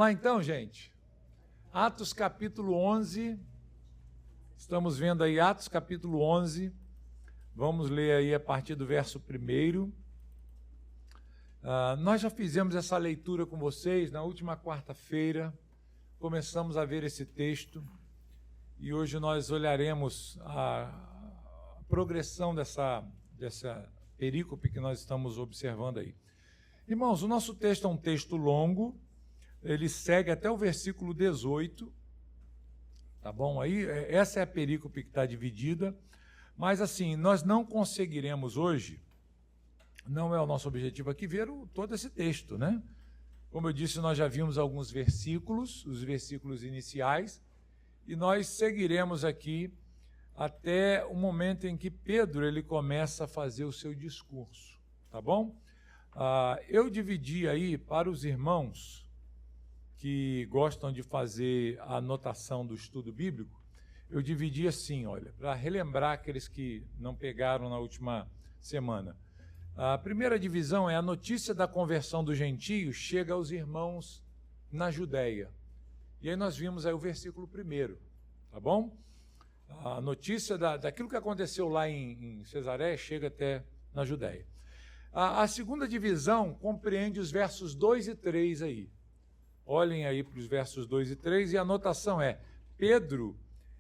lá então, gente? Atos capítulo 11, estamos vendo aí Atos capítulo 11, vamos ler aí a partir do verso 1. Nós já fizemos essa leitura com vocês na última quarta-feira, começamos a ver esse texto e hoje nós olharemos a progressão dessa perícope que nós estamos observando aí. Irmãos, o nosso texto é um texto longo, ele segue até o versículo 18, tá bom? Aí, essa é a perícope que está dividida, mas assim, nós não conseguiremos hoje, não é o nosso objetivo aqui, ver todo esse texto, né? Como eu disse, nós já vimos alguns versículos, os versículos iniciais, e nós seguiremos aqui até o momento em que Pedro ele começa a fazer o seu discurso, tá bom? Eu dividi aí para os irmãos que gostam de fazer a anotação do estudo bíblico, eu dividi assim, olha, para relembrar aqueles que não pegaram na última semana. A primeira divisão é a notícia da conversão dos gentios chega aos irmãos na Judéia. E aí nós vimos aí o versículo 1, tá bom? A notícia daquilo que aconteceu lá em Cesareia chega até na Judéia. A segunda divisão compreende os versos 2 e 3 aí. Olhem aí para os versos 2 e 3, e a anotação é: Pedro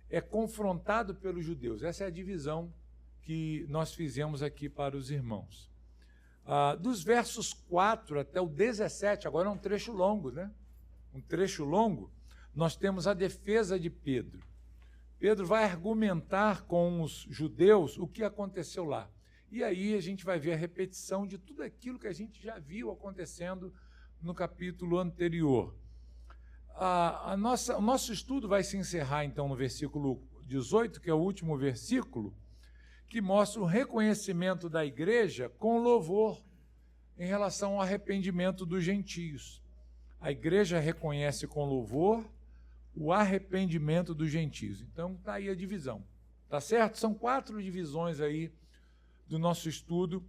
é confrontado pelos judeus. Essa é a divisão que nós fizemos aqui para os irmãos. Dos versos 4 até o 17, agora é um trecho longo, né? Um trecho longo, nós temos a defesa de Pedro. Pedro vai argumentar com os judeus o que aconteceu lá. E aí a gente vai ver a repetição de tudo aquilo que a gente já viu acontecendo no capítulo anterior. O nosso estudo vai se encerrar, então, no versículo 18, que é o último versículo, que mostra o reconhecimento da igreja com louvor em relação ao arrependimento dos gentios. A igreja reconhece com louvor o arrependimento dos gentios. Então, está aí a divisão. Tá certo? São 4 divisões aí do nosso estudo.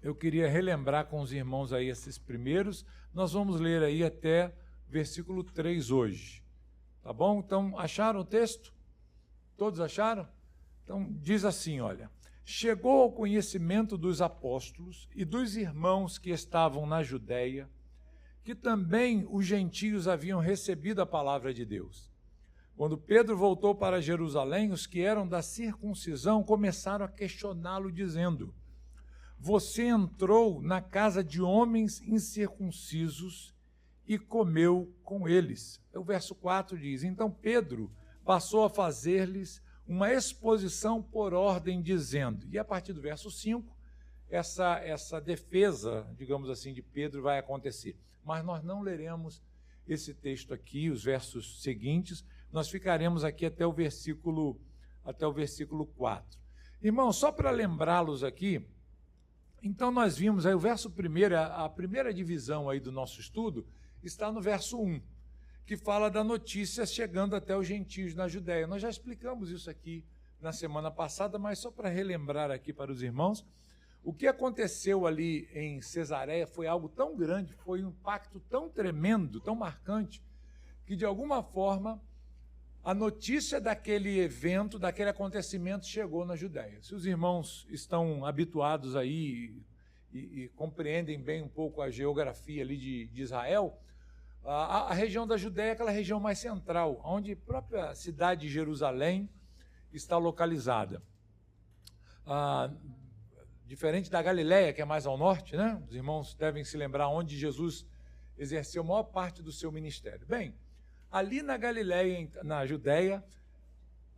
Eu queria relembrar com os irmãos aí esses primeiros. Nós vamos ler aí até versículo 3 hoje. Tá bom? Então, acharam o texto? Todos acharam? Então, diz assim, olha: chegou ao conhecimento dos apóstolos e dos irmãos que estavam na Judéia, que também os gentios haviam recebido a palavra de Deus. Quando Pedro voltou para Jerusalém, os que eram da circuncisão começaram a questioná-lo, dizendo: você entrou na casa de homens incircuncisos e comeu com eles. O verso 4 diz: então Pedro passou a fazer-lhes uma exposição por ordem, dizendo, e a partir do verso 5, essa defesa, digamos assim, de Pedro vai acontecer. Mas nós não leremos esse texto aqui, os versos seguintes, nós ficaremos aqui até o versículo 4. Irmãos, só para lembrá-los aqui, então nós vimos aí o verso 1, a primeira divisão aí do nosso estudo, está no verso 1, que fala da notícia chegando até os gentios na Judéia. Nós já explicamos isso aqui na semana passada, mas só para relembrar aqui para os irmãos, o que aconteceu ali em Cesareia foi algo tão grande, foi um impacto tão tremendo, tão marcante, que de alguma forma a notícia daquele evento, daquele acontecimento chegou na Judéia. Se os irmãos estão habituados aí e compreendem bem um pouco a geografia ali de Israel, a região da Judéia é aquela região mais central, onde a própria cidade de Jerusalém está localizada. Diferente da Galileia, que é mais ao norte, né? Os irmãos devem se lembrar onde Jesus exerceu a maior parte do seu ministério. Bem, ali na Galileia, na Judéia,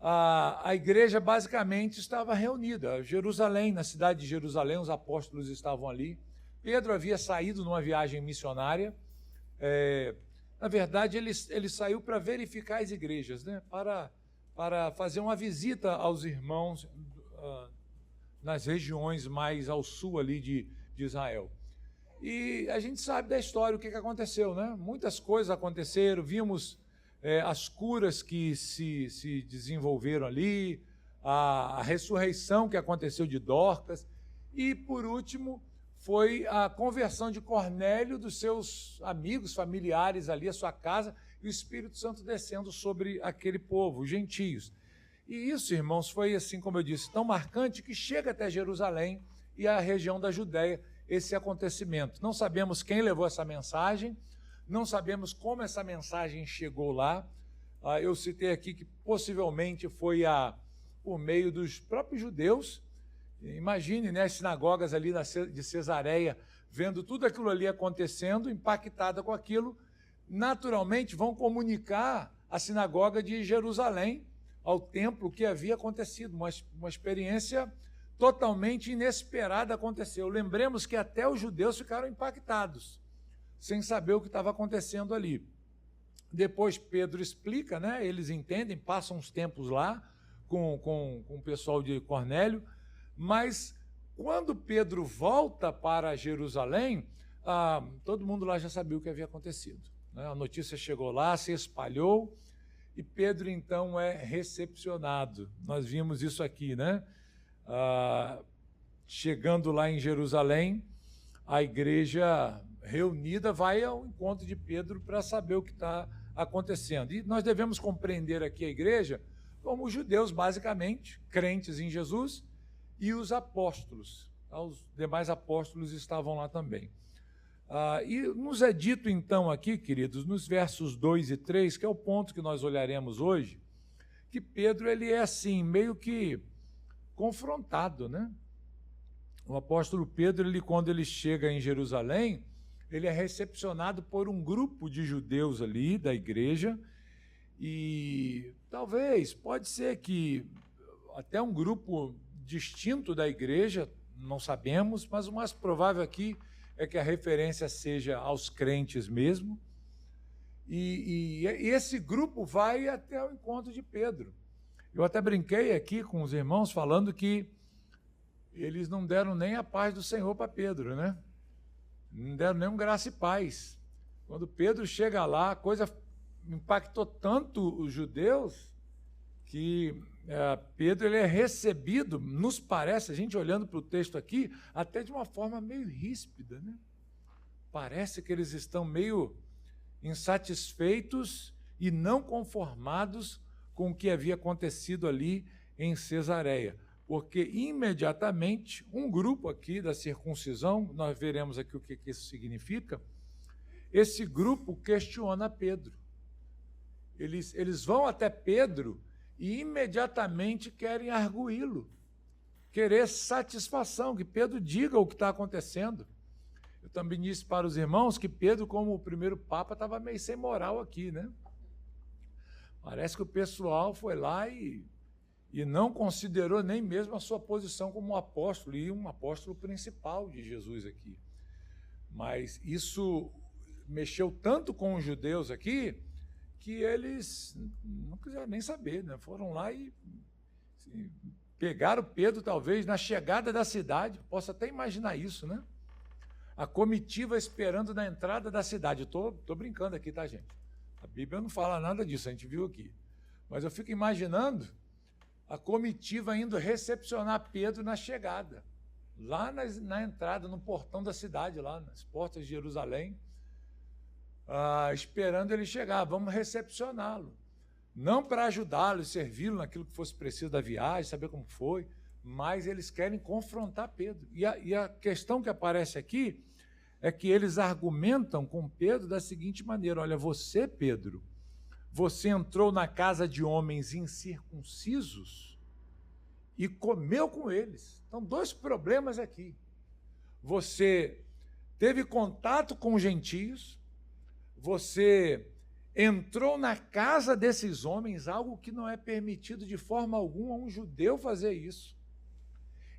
a igreja basicamente estava reunida. Jerusalém, na cidade de Jerusalém, os apóstolos estavam ali. Pedro havia saído numa viagem missionária. Na verdade, ele saiu para verificar as igrejas, né? Para fazer uma visita aos irmãos nas regiões mais ao sul ali de Israel. E a gente sabe da história, o que aconteceu, né? Muitas coisas aconteceram, vimos as curas que se desenvolveram ali, a ressurreição que aconteceu de Dorcas, e, por último, foi a conversão de Cornélio, dos seus amigos, familiares ali, a sua casa, e o Espírito Santo descendo sobre aquele povo, os gentios. E isso, irmãos, foi assim, como eu disse, tão marcante que chega até Jerusalém e a região da Judéia, esse acontecimento. Não sabemos quem levou essa mensagem, não sabemos como essa mensagem chegou lá. Eu citei aqui que possivelmente foi por meio dos próprios judeus. Imagine, né, as sinagogas ali de Cesareia, vendo tudo aquilo ali acontecendo, impactada com aquilo, naturalmente vão comunicar à sinagoga de Jerusalém, ao templo, o que havia acontecido. Uma experiência totalmente inesperada aconteceu. Lembremos que até os judeus ficaram impactados, sem saber o que estava acontecendo ali. Depois Pedro explica, né, eles entendem, passam uns tempos lá com o pessoal de Cornélio, mas quando Pedro volta para Jerusalém, todo mundo lá já sabia o que havia acontecido, né? A notícia chegou lá, se espalhou, e Pedro, então, é recepcionado. Nós vimos isso aqui, né? Chegando lá em Jerusalém, a igreja reunida vai ao encontro de Pedro para saber o que está acontecendo. E nós devemos compreender aqui a igreja como os judeus, basicamente, crentes em Jesus, e os apóstolos. Os demais apóstolos estavam lá também. E nos é dito, então, aqui, queridos, nos versos 2 e 3, que é o ponto que nós olharemos hoje, que Pedro, ele é assim, meio que confrontado, né? O apóstolo Pedro, quando ele chega em Jerusalém, ele é recepcionado por um grupo de judeus ali, da igreja, e talvez, pode ser que até um grupo distinto da igreja, não sabemos, mas o mais provável aqui é que a referência seja aos crentes mesmo, e esse grupo vai até o encontro de Pedro. Eu até brinquei aqui com os irmãos falando que eles não deram nem a paz do Senhor para Pedro, né? Não deram nem um graça e paz. Quando Pedro chega lá, a coisa impactou tanto os judeus que Pedro, ele é recebido, nos parece, a gente olhando para o texto aqui, até de uma forma meio ríspida, né? Parece que eles estão meio insatisfeitos e não conformados com o que havia acontecido ali em Cesareia, porque imediatamente um grupo aqui da circuncisão, nós veremos aqui o que isso significa, esse grupo questiona Pedro. Eles vão até Pedro e imediatamente querem arguí-lo, querer satisfação, que Pedro diga o que está acontecendo. Eu também disse para os irmãos que Pedro, como o primeiro papa, estava meio sem moral aqui, né? Parece que o pessoal foi lá e não considerou nem mesmo a sua posição como um apóstolo, e um apóstolo principal de Jesus aqui. Mas isso mexeu tanto com os judeus aqui, que eles não quiseram nem saber, né? Foram lá e pegaram Pedro, talvez, na chegada da cidade. Posso até imaginar isso, né? A comitiva esperando na entrada da cidade. Estou brincando aqui, tá, gente? A Bíblia não fala nada disso, a gente viu aqui. Mas eu fico imaginando a comitiva indo recepcionar Pedro na chegada, lá na entrada, no portão da cidade, lá nas portas de Jerusalém, esperando ele chegar. Vamos recepcioná-lo, não para ajudá-lo e servi-lo naquilo que fosse preciso da viagem, saber como foi, mas eles querem confrontar Pedro. E a questão que aparece aqui é que eles argumentam com Pedro da seguinte maneira: olha, você, Pedro, você entrou na casa de homens incircuncisos e comeu com eles. Então, dois problemas aqui. Você teve contato com gentios, você entrou na casa desses homens, algo que não é permitido de forma alguma a um judeu fazer isso.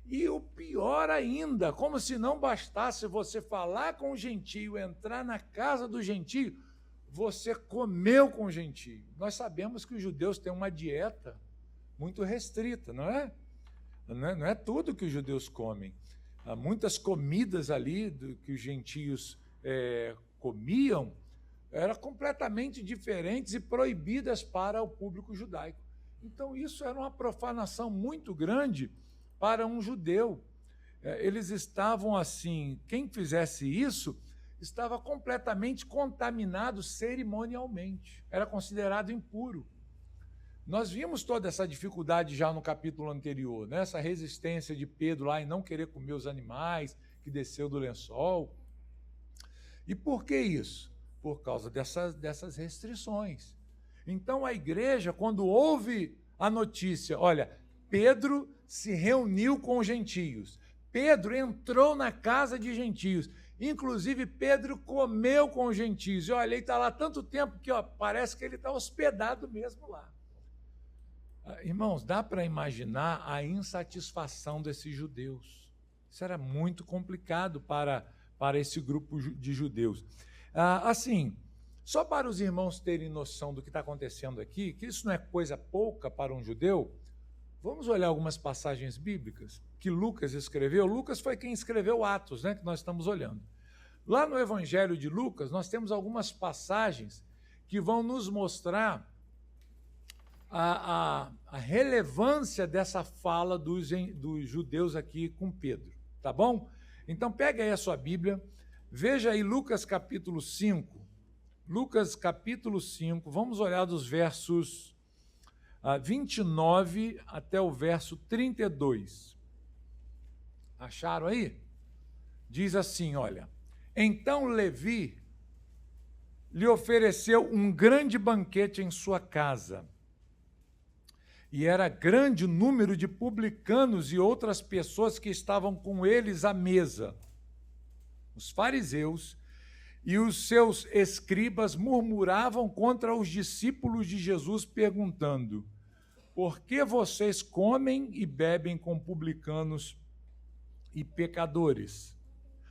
E o pior ainda, como se não bastasse você falar com o gentio, entrar na casa do gentio, você comeu com o gentio. Nós sabemos que os judeus têm uma dieta muito restrita, não é? Não é tudo que os judeus comem. Há muitas comidas ali que os gentios comiam eram completamente diferentes e proibidas para o público judaico. Então, isso era uma profanação muito grande para um judeu. eles estavam assim, quem fizesse isso estava completamente contaminado cerimonialmente, era considerado impuro. Nós vimos toda essa dificuldade já no capítulo anterior, né? Essa resistência de Pedro lá em não querer comer os animais que desceu do lençol. E por que isso? Por causa dessas restrições. Então a igreja, quando ouve a notícia, olha, Pedro se reuniu com os gentios, Pedro entrou na casa de gentios, inclusive Pedro comeu com os gentios, e olha, ele está lá tanto tempo que parece que ele está hospedado mesmo lá. Irmãos, dá para imaginar a insatisfação desses judeus. Isso era muito complicado para esse grupo de judeus. Assim, só para os irmãos terem noção do que está acontecendo aqui, que isso não é coisa pouca para um judeu, vamos olhar algumas passagens bíblicas que Lucas escreveu. Lucas foi quem escreveu Atos, né, que nós estamos olhando. Lá no Evangelho de Lucas, nós temos algumas passagens que vão nos mostrar a relevância dessa fala dos judeus aqui com Pedro, tá bom? Então, pega aí a sua Bíblia, veja aí Lucas capítulo 5. Lucas capítulo 5, vamos olhar dos versos 29 até o verso 32. Acharam aí? Diz assim, olha, então Levi lhe ofereceu um grande banquete em sua casa, e era grande o número de publicanos e outras pessoas que estavam com eles à mesa. Os fariseus e os seus escribas murmuravam contra os discípulos de Jesus, perguntando: por que vocês comem e bebem com publicanos e pecadores?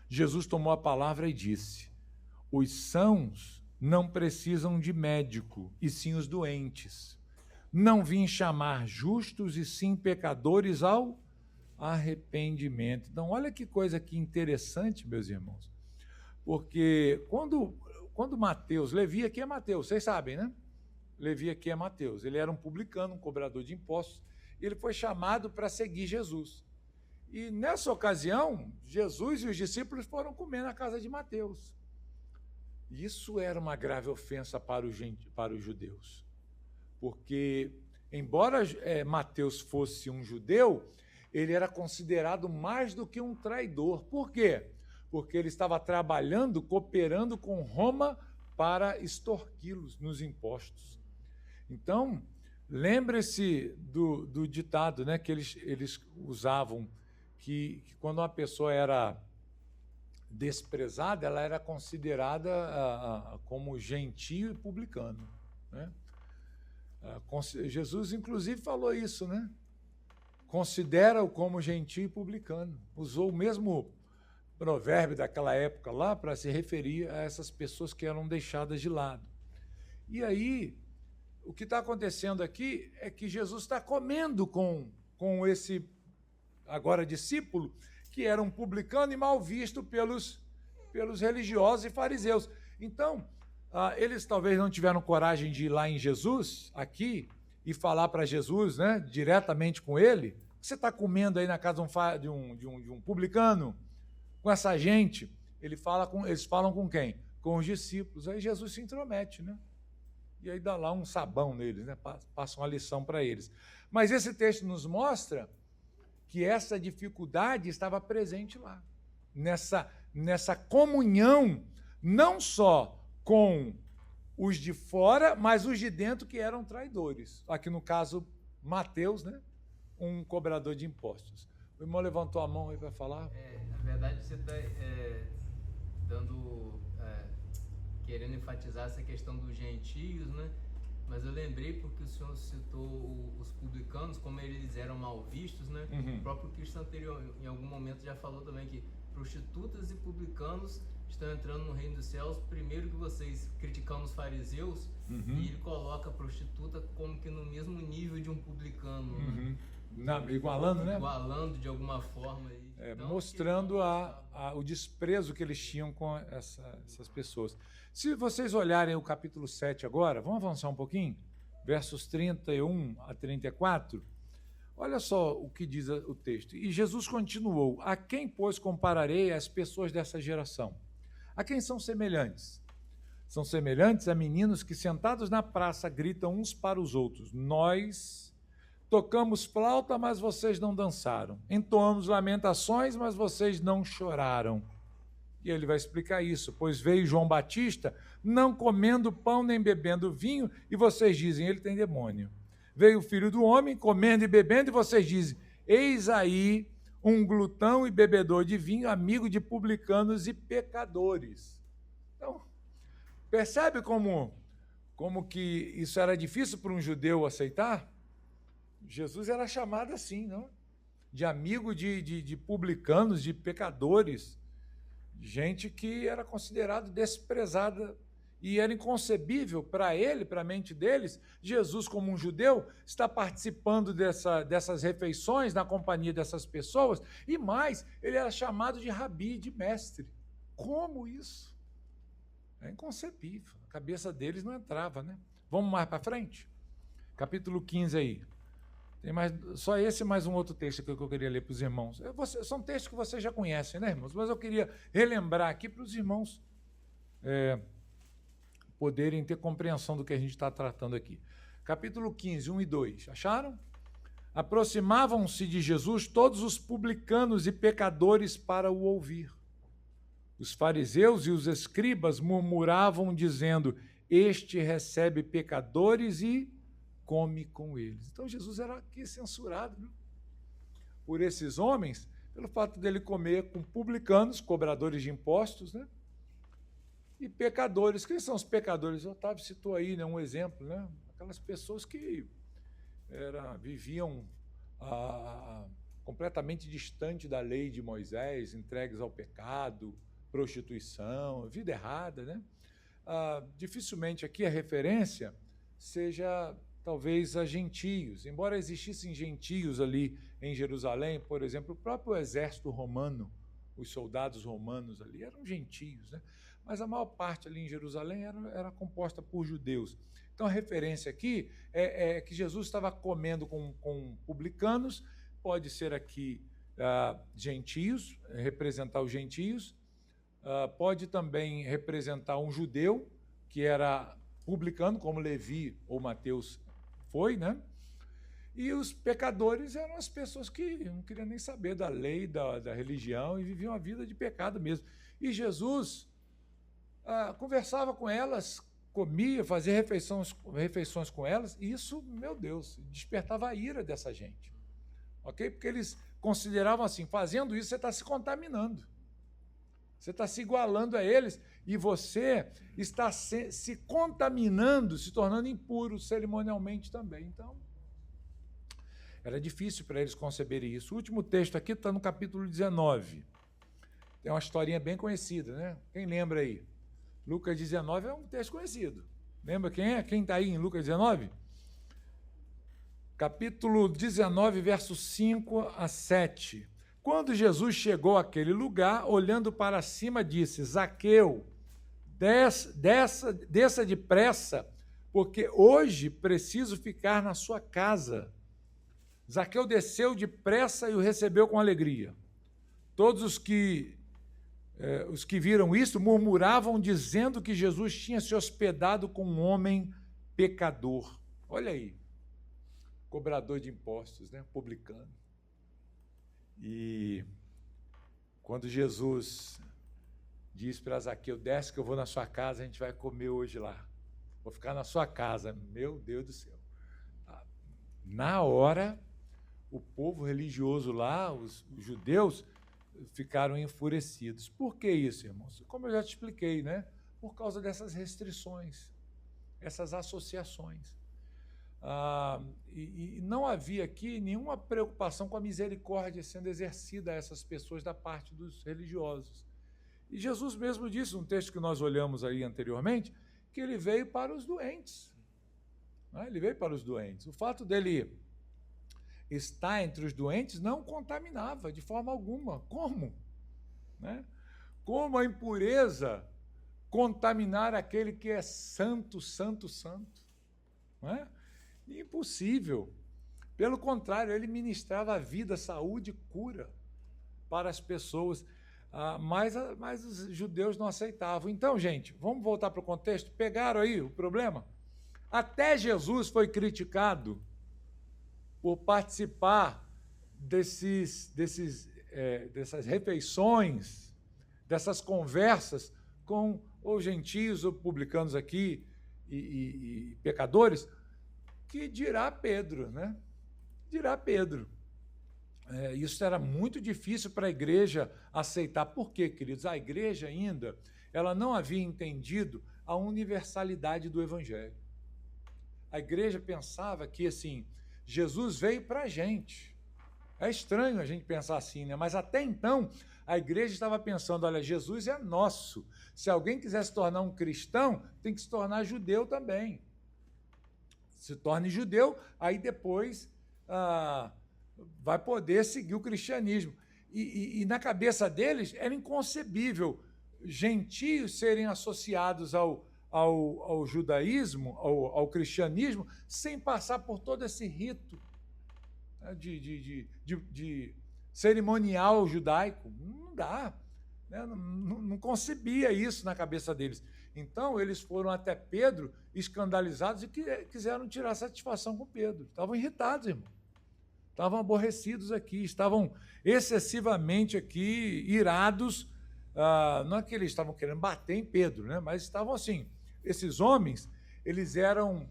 Jesus tomou a palavra e disse: os sãos não precisam de médico, e sim os doentes. Não vim chamar justos, e sim pecadores ao arrependimento. Então, olha que coisa que interessante, meus irmãos. Porque quando Mateus, Levi aqui é Mateus, vocês sabem, né? Levi aqui é Mateus. Ele era um publicano, um cobrador de impostos. E ele foi chamado para seguir Jesus. E nessa ocasião, Jesus e os discípulos foram comer na casa de Mateus. Isso era uma grave ofensa para os judeus. Porque, embora Mateus fosse um judeu, ele era considerado mais do que um traidor. Por quê? Porque ele estava trabalhando, cooperando com Roma para extorquí-los nos impostos. Então, lembre-se do ditado, né, que eles usavam, que quando uma pessoa era desprezada, ela era considerada como gentio e publicano, né? Jesus, inclusive, falou isso, né? Considera-o como gentio e publicano. Usou o mesmo provérbio daquela época lá para se referir a essas pessoas que eram deixadas de lado. E aí, o que está acontecendo aqui é que Jesus está comendo com esse, agora, discípulo, que era um publicano e mal visto pelos religiosos e fariseus. Então, eles talvez não tiveram coragem de ir lá em Jesus, aqui, e falar para Jesus, né, diretamente com ele: você está comendo aí na casa de um publicano, com essa gente? Eles falam com quem? Com os discípulos. Aí Jesus se intromete, né? E aí dá lá um sabão neles, né? Passa uma lição para eles. Mas esse texto nos mostra que essa dificuldade estava presente lá, nessa comunhão, não só com os de fora, mas os de dentro, que eram traidores. Aqui no caso, Mateus, né? Um cobrador de impostos. O irmão levantou a mão aí para falar. Na verdade, você está querendo enfatizar essa questão dos gentios, né? Mas eu lembrei porque o senhor citou os publicanos, como eles eram mal vistos, né? Uhum. O próprio Cristo anterior, em algum momento, já falou também que prostitutas e publicanos estão entrando no reino dos céus. Primeiro que vocês criticando os fariseus, uhum, e ele coloca a prostituta como que no mesmo nível de um publicano, uhum, né? Igualando, né? Igualando de alguma forma. Então, mostrando o desprezo que eles tinham com essas pessoas. Se vocês olharem o capítulo 7 agora, vamos avançar um pouquinho, versos 31 a 34, Olha só o que diz o texto. E Jesus continuou: a quem, pois, compararei as pessoas dessa geração? A quem são semelhantes? São semelhantes a meninos que, sentados na praça, gritam uns para os outros: nós tocamos flauta, mas vocês não dançaram. Entoamos lamentações, mas vocês não choraram. E ele vai explicar isso. Pois veio João Batista, não comendo pão nem bebendo vinho, e vocês dizem: ele tem demônio. Veio o Filho do Homem, comendo e bebendo, e vocês dizem: eis aí um glutão e bebedor de vinho, amigo de publicanos e pecadores. Então, percebe como que isso era difícil para um judeu aceitar? Jesus era chamado assim, não? De amigo de publicanos, de pecadores, gente que era considerado desprezada, e era inconcebível para ele, para a mente deles, Jesus, como um judeu, está participando dessas refeições, na companhia dessas pessoas, e mais, ele era chamado de rabi, de mestre. Como isso? É inconcebível, a cabeça deles não entrava, né? Vamos mais para frente? Capítulo 15 aí. Tem só esse e mais um outro texto que eu queria ler para os irmãos. São textos que vocês já conhecem, né, irmãos? Mas eu queria relembrar aqui para os irmãos poderem ter compreensão do que a gente está tratando aqui. Capítulo 15, 1 e 2. Acharam? Aproximavam-se de Jesus todos os publicanos e pecadores para o ouvir. Os fariseus e os escribas murmuravam, dizendo: este recebe pecadores e come com eles. Então Jesus era aqui censurado, viu? Por esses homens, pelo fato dele comer com publicanos, cobradores de impostos, né? E pecadores. Quem são os pecadores? O Otávio citou aí, né, um exemplo, né? Aquelas pessoas que viviam completamente distante da lei de Moisés, entregues ao pecado, prostituição, vida errada, né? Dificilmente aqui a referência seja talvez a gentios, embora existissem gentios ali em Jerusalém, por exemplo, o próprio exército romano, os soldados romanos ali eram gentios, né? Mas a maior parte ali em Jerusalém era composta por judeus. Então a referência aqui é que Jesus estava comendo com publicanos, pode ser aqui gentios, representar os gentios, pode também representar um judeu, que era publicano, como Levi ou Mateus foi, né? E os pecadores eram as pessoas que não queriam nem saber da lei, da religião, e viviam a vida de pecado mesmo. E Jesus conversava com elas, comia, fazia refeições com elas, e isso, meu Deus, despertava a ira dessa gente. Ok? Porque eles consideravam assim: fazendo isso, você está se contaminando. Você está se igualando a eles e você está se contaminando, se tornando impuro cerimonialmente também. Então, era difícil para eles conceberem isso. O último texto aqui está no capítulo 19. Tem uma historinha bem conhecida, né? Quem lembra aí? Lucas 19 é um texto conhecido. Lembra quem é? Quem está aí em Lucas 19? Capítulo 19, versos 5 a 7. Quando Jesus chegou àquele lugar, olhando para cima, disse: Zaqueu, desça depressa, porque hoje preciso ficar na sua casa. Zaqueu desceu depressa e o recebeu com alegria. Todos os que viram isso murmuravam, dizendo que Jesus tinha se hospedado com um homem pecador. Olha aí, cobrador de impostos, né? Publicano. E quando Jesus diz para Zaqueu: desce que eu vou na sua casa, a gente vai comer hoje lá. Vou ficar na sua casa. Meu Deus do céu. Na hora, o povo religioso lá, os judeus, ficaram enfurecidos. Por que isso, irmãos? Como eu já te expliquei, né? Por causa dessas restrições, essas associações. E não havia aqui nenhuma preocupação com a misericórdia sendo exercida a essas pessoas da parte dos religiosos. E Jesus mesmo disse, num texto que nós olhamos aí anteriormente, que ele veio para os doentes. Né? Ele veio para os doentes. O fato dele estar entre os doentes não contaminava de forma alguma. Como? Né? Como a impureza contaminar aquele que é santo, santo, santo? Não é? Impossível. Pelo contrário, ele ministrava vida, saúde, cura para as pessoas, mas os judeus não aceitavam. Então, gente, vamos voltar para o contexto? Pegaram aí o problema? Até Jesus foi criticado por participar dessas refeições, dessas conversas com ou gentios ou publicanos aqui e pecadores, que dirá Pedro, né? Dirá Pedro. Isso era muito difícil para a igreja aceitar. Por quê, queridos? A igreja ainda ela não havia entendido a universalidade do evangelho. A igreja pensava que, assim, Jesus veio para a gente. É estranho a gente pensar assim, né? Mas até então, a igreja estava pensando, olha, Jesus é nosso. Se alguém quiser se tornar um cristão, tem que se tornar judeu também. Se torne judeu, aí depois vai poder seguir o cristianismo. E na cabeça deles era inconcebível gentios serem associados ao judaísmo, ao cristianismo, sem passar por todo esse rito de cerimonial judaico. Não dá. Né? Não concebia isso na cabeça deles. Então, eles foram até Pedro, escandalizados, e quiseram tirar satisfação com Pedro. Estavam irritados, irmão. Estavam aborrecidos aqui, estavam excessivamente aqui irados. Não é que eles estavam querendo bater em Pedro, né? Mas estavam assim. Esses homens, eles eram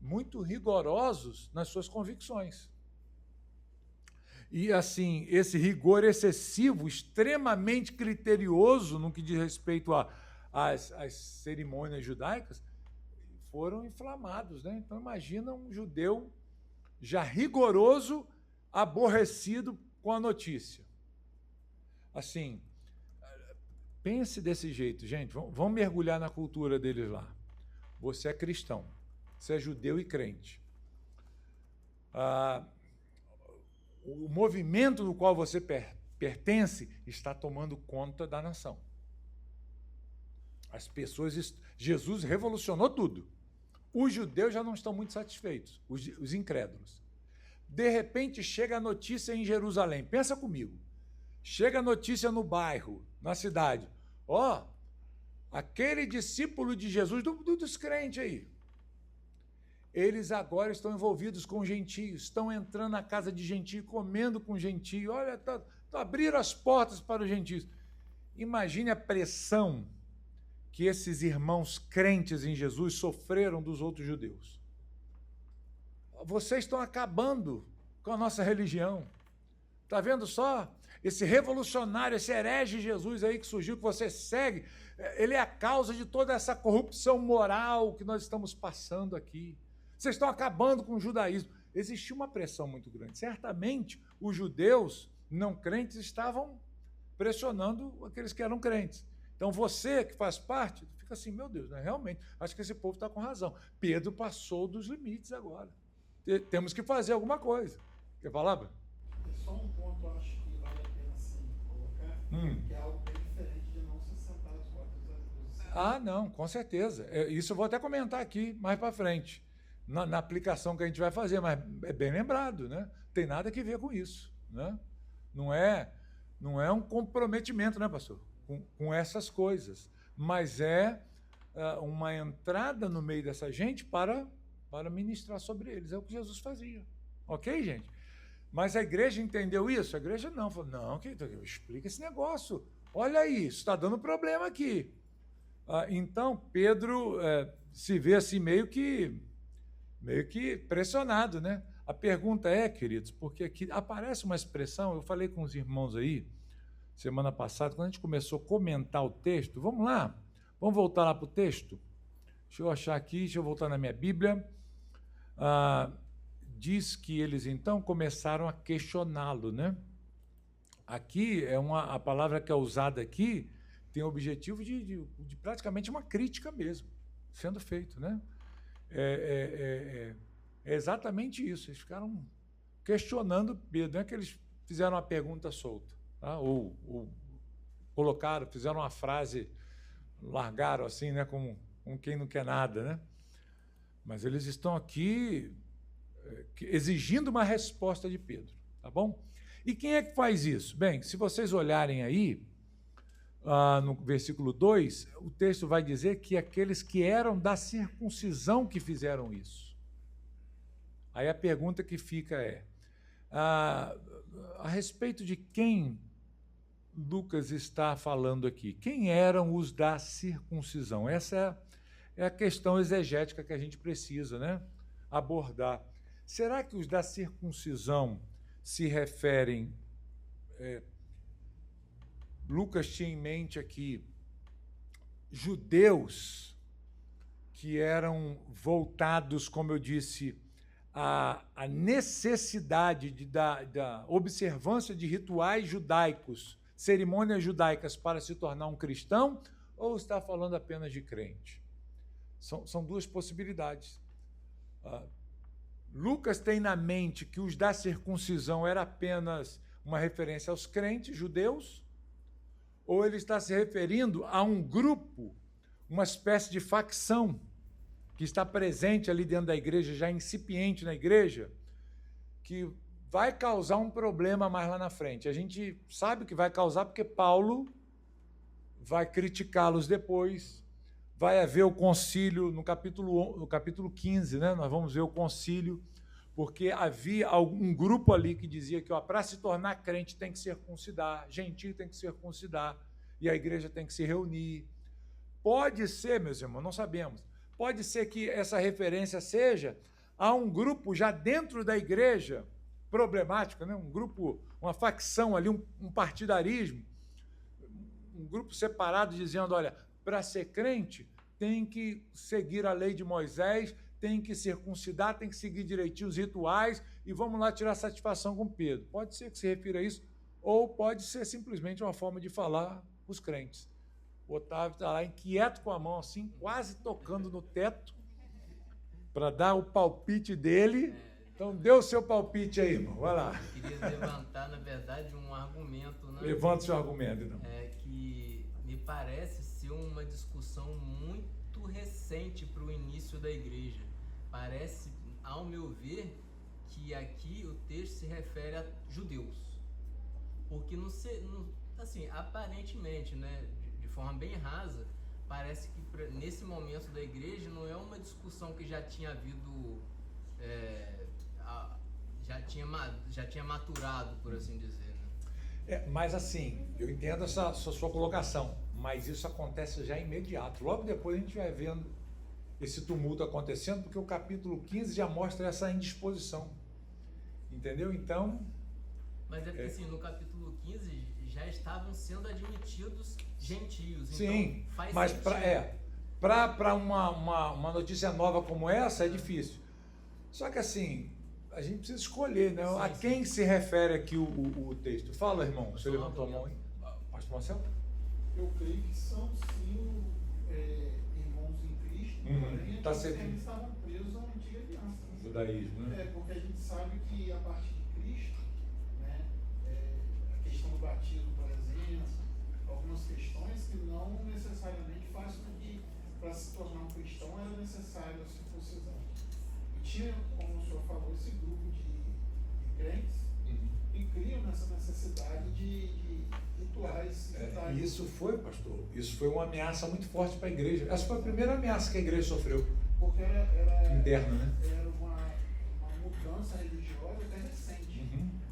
muito rigorosos nas suas convicções. E, assim, esse rigor excessivo, extremamente criterioso no que diz respeito às cerimônias judaicas, foram inflamados, né? Então, imagina um judeu já rigoroso, aborrecido com a notícia. Assim, pense desse jeito, gente, vamos mergulhar na cultura deles lá. Você é cristão, você é judeu e crente. O movimento no qual você pertence está tomando conta da nação. As pessoas... Jesus revolucionou tudo. Os judeus já não estão muito satisfeitos, os incrédulos. De repente, chega a notícia em Jerusalém. Pensa comigo. Chega a notícia no bairro, na cidade. Aquele discípulo de Jesus, dos crentes aí, eles agora estão envolvidos com gentios, estão entrando na casa de gentio, comendo com gentio. Olha, abriram as portas para os gentios. Imagine a pressão que esses irmãos crentes em Jesus sofreram dos outros judeus. Vocês estão acabando com a nossa religião. Está vendo só? Esse revolucionário, esse herege Jesus aí que surgiu, que você segue, ele é a causa de toda essa corrupção moral que nós estamos passando aqui. Vocês estão acabando com o judaísmo. Existia uma pressão muito grande. Certamente, os judeus não crentes estavam pressionando aqueles que eram crentes. Então, você que faz parte, fica assim, meu Deus, né? Realmente, acho que esse povo está com razão. Pedro passou dos limites agora. Temos que fazer alguma coisa. Quer falar, Bruno? Só um ponto, eu acho que vale a pena sim colocar, que é algo bem diferente de não se sentar aos quatro. Não, com certeza. Isso eu vou até comentar aqui mais para frente, na aplicação que a gente vai fazer, mas é bem lembrado, né? Tem nada que ver com isso, né? Não é um comprometimento, né, pastor? Com essas coisas, mas é uma entrada no meio dessa gente para ministrar sobre eles. É o que Jesus fazia. Ok, gente? Mas a igreja entendeu isso? A igreja não. Falou, não, explica esse negócio. Olha aí, isso está dando problema aqui. Então, Pedro se vê assim meio que pressionado, né? A pergunta é, queridos, porque aqui aparece uma expressão, eu falei com os irmãos aí, semana passada, quando a gente começou a comentar o texto, vamos lá, vamos voltar lá para o texto? Deixa eu achar aqui, deixa eu voltar na minha Bíblia. Diz que eles, então, começaram a questioná-lo, né? Aqui, a palavra que é usada aqui tem o objetivo de praticamente uma crítica mesmo, sendo feito, né? É exatamente isso, eles ficaram questionando Pedro, não é que eles fizeram uma pergunta solta, tá? ou fizeram uma frase, largaram assim, né? Com quem não quer nada, né? Mas eles estão aqui exigindo uma resposta de Pedro, tá bom? E quem é que faz isso? Bem, se vocês olharem aí, no versículo 2, o texto vai dizer que aqueles que eram da circuncisão que fizeram isso. Aí a pergunta que fica é, a respeito de quem Lucas está falando aqui? Quem eram os da circuncisão? Essa é a questão exegética que a gente precisa, né, abordar. Será que os da circuncisão se referem... Lucas tinha em mente aqui judeus que eram voltados, como eu disse, à necessidade da observância de rituais judaicos, cerimônias judaicas para se tornar um cristão, ou está falando apenas de crente? São duas possibilidades. Lucas tem na mente que os da circuncisão era apenas uma referência aos crentes judeus, ou ele está se referindo a um grupo, uma espécie de facção que está presente ali dentro da igreja, já incipiente na igreja, que vai causar um problema mais lá na frente. A gente sabe que vai causar porque Paulo vai criticá-los depois, vai haver o concílio no capítulo 15, né? Nós vamos ver o concílio, porque havia um grupo ali que dizia que para se tornar crente tem que circuncidar, gentio tem que circuncidar, e a igreja tem que se reunir. Pode ser, meus irmãos, não sabemos, pode ser que essa referência seja a um grupo já dentro da igreja problemático, né? Um grupo, uma facção ali, um partidarismo, um grupo separado dizendo, olha, para ser crente tem que seguir a lei de Moisés, tem que circuncidar, tem que seguir direitinho os rituais e vamos lá tirar satisfação com Pedro. Pode ser que se refira a isso, ou pode ser simplesmente uma forma de falar os crentes. O Otávio está lá inquieto com a mão, assim, quase tocando no teto, para dar o palpite dele. Então, dê o seu palpite aí, irmão. Vai lá. Eu queria levantar, na verdade, um argumento, né? Levanta o seu argumento, então. Que me parece ser uma discussão muito recente para o início da igreja. Parece, ao meu ver, que aqui o texto se refere a judeus. Porque, assim, aparentemente, né, de forma bem rasa, parece que nesse momento da igreja não é uma discussão que já tinha havido... já tinha maturado, por assim dizer, né? Mas assim, eu entendo essa sua colocação, mas isso acontece já imediato. Logo depois a gente vai vendo esse tumulto acontecendo, porque o capítulo 15 já mostra essa indisposição. Entendeu? Então... Mas é porque assim, no capítulo 15 já estavam sendo admitidos gentios. Sim, então faz mas sentido. para uma notícia nova como essa é difícil. Só que assim, a gente precisa escolher, né? Sim, a quem se refere aqui o texto. Fala, irmão, você levantou a mão aí. Pastor Marcelo? Eu creio que são sim irmãos em Cristo, porém eles estavam presos à antiga aliança. Né? Judaísmo, né? Porque a gente sabe que a partir de Cristo, né, a questão do batismo, por exemplo, algumas questões que não necessariamente fazem com que, para se tornar um cristão, era necessário a circuncisão. E tinha, como o senhor falou, esse grupo de crentes que criam nessa necessidade de rituais. Isso foi, pastor, isso foi uma ameaça muito forte para a igreja. Essa foi a primeira ameaça que a igreja sofreu. Porque era interna, né? Era uma mudança religiosa até recente.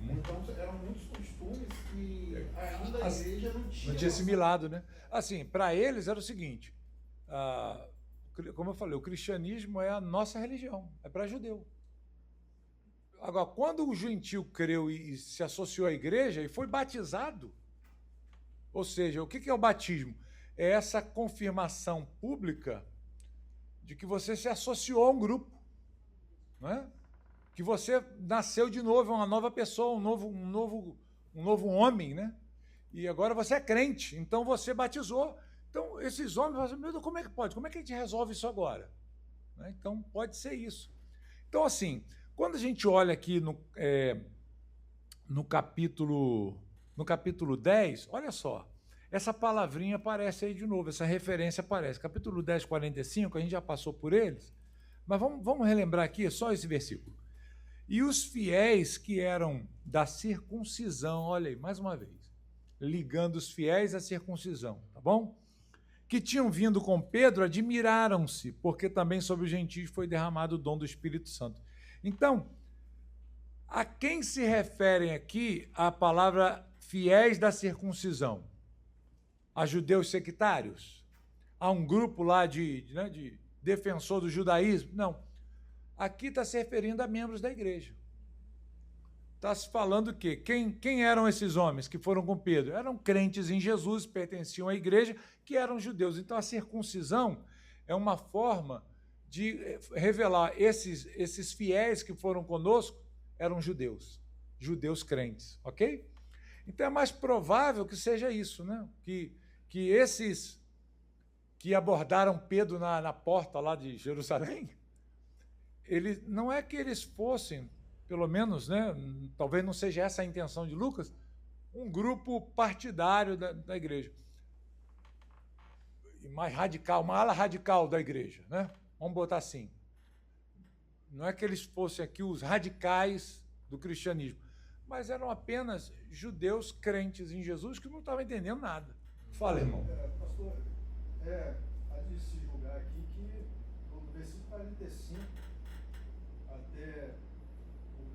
Então eram muitos costumes que ainda a igreja não tinha assimilado, né? Assim, para eles era o seguinte, como eu falei, o cristianismo é a nossa religião, é para judeu. Agora, quando o gentio creu e se associou à igreja e foi batizado, ou seja, o que é o batismo? É essa confirmação pública de que você se associou a um grupo, não é? Que você nasceu de novo, é uma nova pessoa, um novo homem, né? E agora você é crente, então você batizou. Então, esses homens falam assim, meu Deus, como é que pode? Como é que a gente resolve isso agora? Né? Então, pode ser isso. Então, assim, quando a gente olha aqui no capítulo 10, olha só, essa palavrinha aparece aí de novo, essa referência aparece. Capítulo 10, 45, a gente já passou por eles, mas vamos relembrar aqui só esse versículo. E os fiéis que eram da circuncisão, olha aí, mais uma vez, ligando os fiéis à circuncisão, tá bom? Que tinham vindo com Pedro, admiraram-se, porque também sobre os gentios foi derramado o dom do Espírito Santo. Então, a quem se referem aqui a palavra fiéis da circuncisão? A judeus sectários? A um grupo lá de defensor do judaísmo? Não. Aqui está se referindo a membros da igreja. Está se falando que quem eram esses homens que foram com Pedro? Eram crentes em Jesus, pertenciam à igreja, que eram judeus. Então, a circuncisão é uma forma de revelar esses fiéis que foram conosco eram judeus crentes, ok? Então, é mais provável que seja isso, né? Que esses que abordaram Pedro na porta lá de Jerusalém, não é que eles fossem, pelo menos, né, talvez não seja essa a intenção de Lucas, um grupo partidário da igreja. E mais radical, uma ala radical da igreja, né? Vamos botar assim. Não é que eles fossem aqui os radicais do cristianismo, mas eram apenas judeus crentes em Jesus que não estavam entendendo nada. Fala, irmão. Pastor, há de se julgar aqui que no versículo 45 até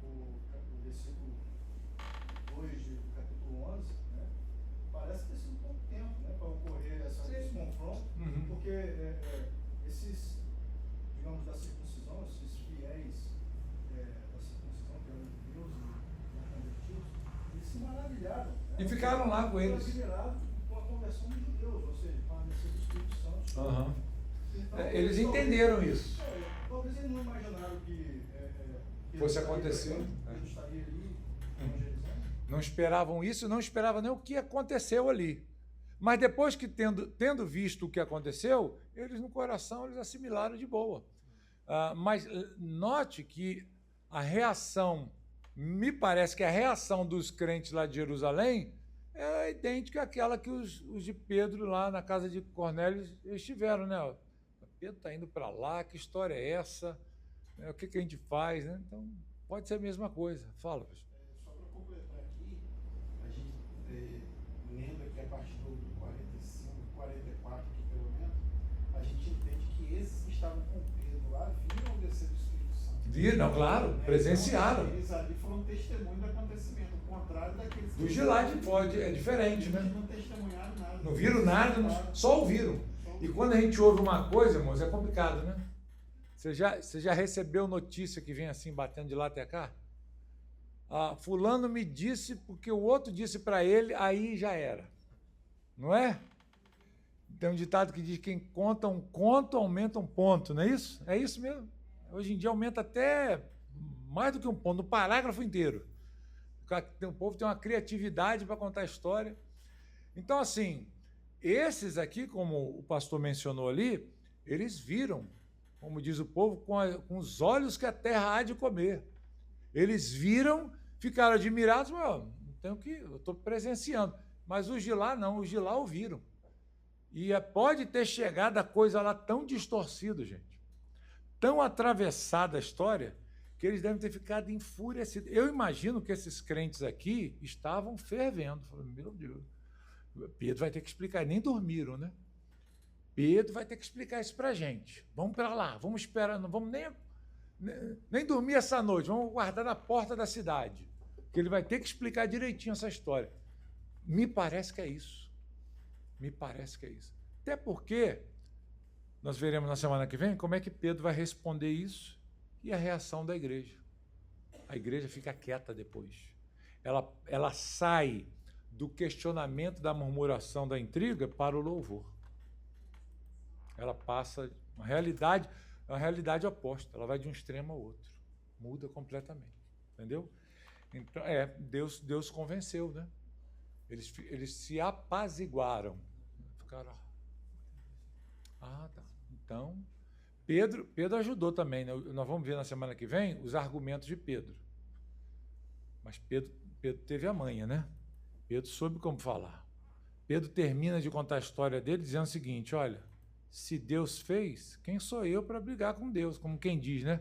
o versículo 2 do capítulo 11, né, parece ter sido pouco tempo, né, para ocorrer esse confronto, porque esses, digamos, da circuncisão, esses fiéis da circuncisão, que eram judeus e não convertidos, eles se maravilharam. Né, e ficaram lá com eles. Admirados com a conversão dos judeus, ou seja, com a descida do Espírito Santo. Então, eles entenderam isso. Talvez eles não imaginaram que fosse acontecer. Ele estaria ali, evangelizando. Não esperavam isso, não esperavam nem o que aconteceu ali. Mas depois que, tendo visto o que aconteceu, eles no coração eles assimilaram de boa. Mas note que a reação, me parece que a reação dos crentes lá de Jerusalém é idêntica àquela que os de Pedro lá na casa de Cornélio eles tiveram, né? Pedro está indo para lá, que história é essa? O que a gente faz, né? Então, pode ser a mesma coisa. Fala, pastor. Só para completar aqui, a gente lendo aqui a partir do 45, 44 aqui pelo menos, a gente entende que esses que estavam com Pedro lá viram descer do Espírito Santo. Viram, claro, presenciaram. Então, eles ali foram testemunho do acontecimento, o contrário daqueles Do de lá de pode é diferente, né? não testemunharam nada. Não viram nada, só ouviram. E quando a gente ouve uma coisa, irmãos, é complicado, né? Você já recebeu notícia que vem assim, batendo de lá até cá? Fulano me disse porque o outro disse para ele, aí já era. Não é? Tem um ditado que diz que quem conta um conto aumenta um ponto, não é isso? É isso mesmo. Hoje em dia aumenta até mais do que um ponto, no parágrafo inteiro. O povo tem uma criatividade para contar a história. Então, assim, esses aqui, como o pastor mencionou ali, eles viram, como diz o povo, com os olhos que a terra há de comer. Eles viram, ficaram admirados, mas eu estou presenciando. Mas os de lá não, os de lá ouviram. E pode ter chegado a coisa lá tão distorcida, gente, tão atravessada a história, que eles devem ter ficado enfurecidos. Eu imagino que esses crentes aqui estavam fervendo. Falaram, meu Deus, Pedro vai ter que explicar. Nem dormiram, né? Pedro vai ter que explicar isso para a gente. Vamos para lá, vamos esperar, não vamos nem dormir essa noite, vamos guardar na porta da cidade, que ele vai ter que explicar direitinho essa história. Me parece que é isso. Me parece que é isso. Até porque nós veremos na semana que vem como é que Pedro vai responder isso e a reação da igreja. A igreja fica quieta depois. Ela sai do questionamento, da murmuração, da intriga para o louvor. Ela passa uma realidade oposta. Ela vai de um extremo ao outro. Muda completamente. Entendeu? Então, Deus convenceu, né? Eles se apaziguaram. Ficaram... tá. Então, Pedro ajudou também, né? Nós vamos ver na semana que vem os argumentos de Pedro. Mas Pedro teve a manha, né? Pedro soube como falar. Pedro termina de contar a história dele dizendo o seguinte, olha, se Deus fez, quem sou eu para brigar com Deus? Como quem diz, né?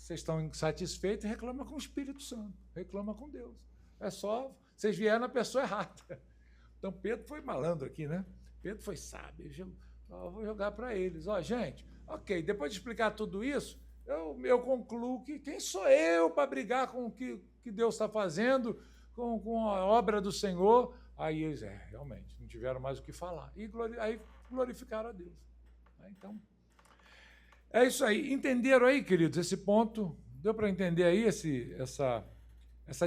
vocês estão insatisfeitos, reclama com o Espírito Santo, reclama com Deus. É só, vocês vieram na pessoa errada. Então, Pedro foi malandro aqui, né? Pedro foi sábio. Eu vou jogar para eles. Ó, gente, ok, depois de explicar tudo isso, eu concluo que quem sou eu para brigar com o que Deus está fazendo, com a obra do Senhor? Aí eles, realmente, não tiveram mais o que falar. E aí glorificaram a Deus. Então, é isso aí. Entenderam aí, queridos, esse ponto? Deu para entender aí essa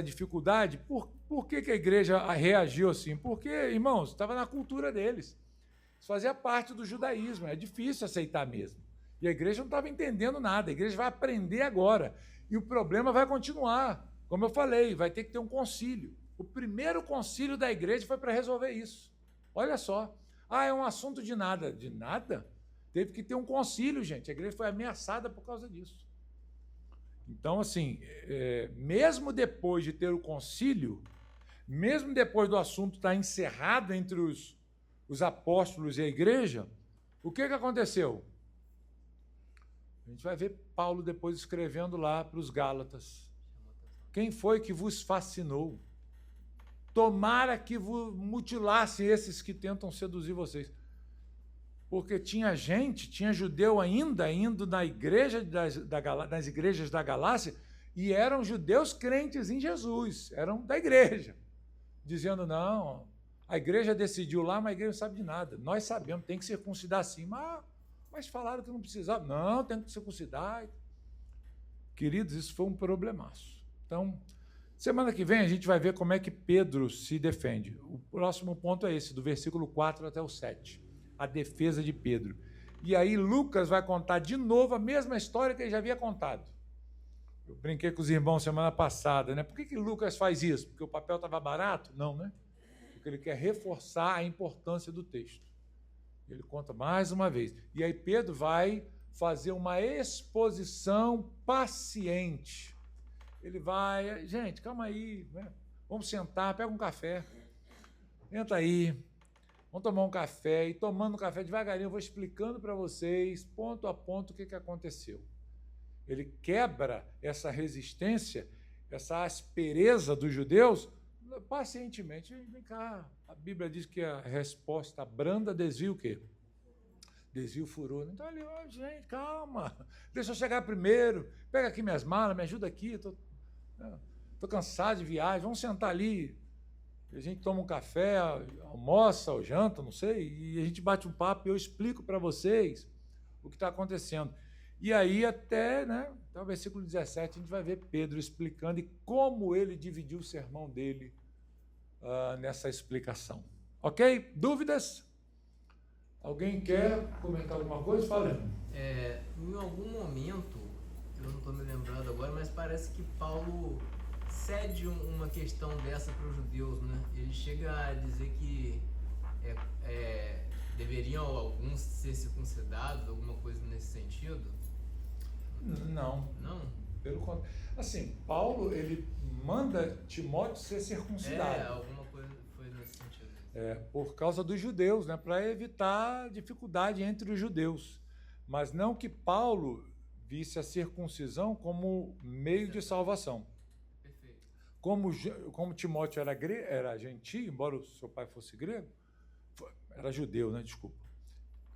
dificuldade? Por que a igreja reagiu assim? Porque, irmãos, estava na cultura deles. Isso fazia parte do judaísmo. É difícil aceitar mesmo. E a igreja não estava entendendo nada. A igreja vai aprender agora. E o problema vai continuar. Como eu falei, vai ter que ter um concílio. O primeiro concílio da igreja foi para resolver isso. Olha só. É um assunto de nada. De nada? Teve que ter um concílio, gente. A igreja foi ameaçada por causa disso. Então, assim, mesmo depois de ter o concílio, mesmo depois do assunto estar encerrado entre os apóstolos e a igreja, o que aconteceu? A gente vai ver Paulo depois escrevendo lá para os Gálatas. Quem foi que vos fascinou? Tomara que vos mutilassem esses que tentam seduzir vocês. Porque tinha judeu ainda indo na igreja nas igrejas da Galácia e eram judeus crentes em Jesus, eram da igreja, dizendo, não, a igreja decidiu lá, mas a igreja não sabe de nada. Nós sabemos, tem que circuncidar sim, mas falaram que não precisava. Não, tem que circuncidar. Queridos, isso foi um problemaço. Então, semana que vem a gente vai ver como é que Pedro se defende. O próximo ponto é esse, do versículo 4 até o 7. A defesa de Pedro. E aí Lucas vai contar de novo a mesma história que ele já havia contado. Eu brinquei com os irmãos semana passada, né? Por que Lucas faz isso? Porque o papel estava barato? Não, né? Porque ele quer reforçar a importância do texto. Ele conta mais uma vez. E aí Pedro vai fazer uma exposição paciente. Ele vai, gente, calma aí, né? Vamos sentar, pega um café, entra aí, vamos tomar um café, e tomando um café devagarinho, eu vou explicando para vocês, ponto a ponto, o que aconteceu. Ele quebra essa resistência, essa aspereza dos judeus, pacientemente. Vem cá, a Bíblia diz que a resposta branda desvia o quê? Desvia o furor. Então ele, gente, calma, deixa eu chegar primeiro, pega aqui minhas malas, me ajuda aqui, estou cansado de viagem, vamos sentar ali. A gente toma um café, almoça ou janta, não sei, e a gente bate um papo e eu explico para vocês o que está acontecendo. E aí até o versículo 17 a gente vai ver Pedro explicando e como ele dividiu o sermão dele nessa explicação. Ok? Dúvidas? Alguém quer comentar alguma coisa? Fala. Em algum momento, eu não estou me lembrando agora, mas parece que Paulo cede uma questão dessa para os judeus, né? Ele chega a dizer que deveriam alguns ser circuncidados, alguma coisa nesse sentido? Não. Não? Pelo contrário. Assim, Paulo, ele manda Timóteo ser circuncidado. Alguma coisa foi nesse sentido. Por causa dos judeus, né? Para evitar dificuldade entre os judeus. Mas não que Paulo visse a circuncisão como meio de salvação. Perfeito. Como Timóteo era gentio, embora o seu pai fosse grego, era judeu, né? Desculpa.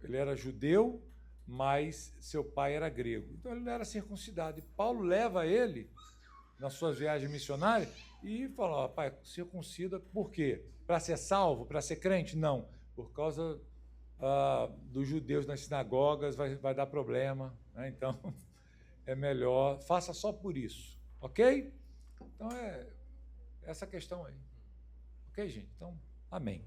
Ele era judeu, mas seu pai era grego. Então ele não era circuncidado. E Paulo leva ele nas suas viagens missionárias e fala, pai, circuncida por quê? Para ser salvo? Para ser crente? Não. Por causa dos judeus nas sinagogas vai dar problema, né? Então é melhor, faça só por isso, ok? Então essa questão aí, ok, gente? Então, amém.